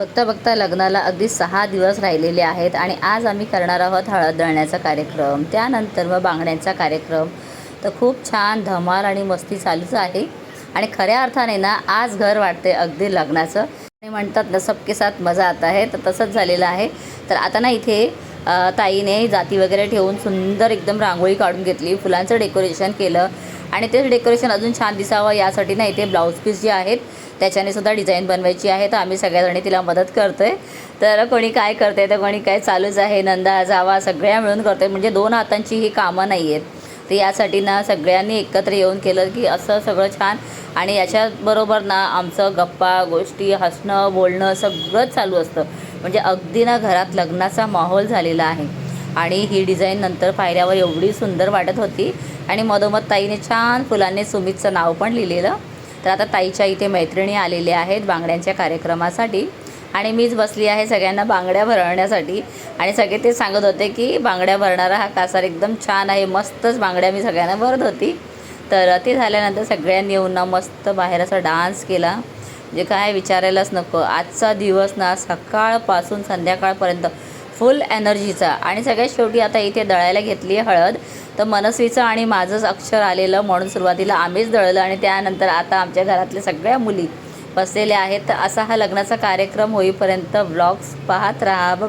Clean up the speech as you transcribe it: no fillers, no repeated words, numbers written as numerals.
बघता बघता लग्नाला अगदी 6 दिवस राहिलेले आहेत आणि आज आम्ही करणार आहोत हळद दळण्याचा कार्यक्रम, त्यानंतर मग बांगड्यांचा कार्यक्रम. तर खूप छान धमाल आणि मस्ती चालूच आहे आणि खऱ्या अर्थाने ना आज घर वाटते अगदी लग्नाचं आणि म्हणतात ना सबके साथ मजा आता है, तर तसंच झालेलं आहे. तर आता ना इथे ताईने जाती वगैरे ठेवून सुंदर एकदम रांगोळी काढून घेतली, फुलांचं डेकोरेशन केलं आणि तेच डेकोरेशन अजून छान दिसावं यासाठी ना इथे ब्लाऊज पीस जे आहेत त्याच्याने सुद्धा डिझाईन बनवायची आहे. तर आम्ही सगळ्याजणी तिला मदत करतो आहे. तर कोणी काय करते तर कोणी काय चालूच आहे, नंदा जावा सगळ्या मिळून करतो आहे, म्हणजे 2 हातांची ही कामं नाही आहेत. तर यासाठी ना सगळ्यांनी एकत्र येऊन केलं की असं सगळं छान. आणि याच्याबरोबर ना आमचं गप्पा गोष्टी हसणं बोलणं सगळंच चालू असतं, म्हणजे अगदी ना घरात लग्नाचा माहोल झालेला आहे. आणि ही डिझाईन नंतर पाहिल्यावर एवढी सुंदर वाटत होती आणि मधोमध ताईने छान फुलांनी सुमितचं नाव पण लिहिलेलं. तर आता ताईच्या इथे मैत्रिणी आलेल्या आहेत बांगड्यांच्या कार्यक्रमासाठी आणि मीच बसली आहे सगळ्यांना बांगड्या भरवण्यासाठी. आणि सगळे ते सांगत होते की बांगड्या भरणारा हा कासार एकदम छान आहे, मस्तच बांगड्या मी सगळ्यांना भरत होती. तर ते झाल्यानंतर सगळ्यांनी येऊन ना मस्त बाहेर असा डान्स केला, म्हणजे काय विचारायलाच नको. आजचा दिवस ना सकाळपासून संध्याकाळपर्यंत फुल एनर्जीचा. आणि सगळ्यात शेवटी आता इथे दळायला घेतली आहे हळद. तर मनस्वीचं आणि माझंच अक्षर आलेलं म्हणून सुरुवातीला आम्हीच दळलं आणि त्यानंतर आता आमच्या घरातल्या सगळ्या मुली बसलेल्या आहेत. तर असा हा लग्नाचा कार्यक्रम होईपर्यंत व्लॉग्स पाहत राहा. बाय.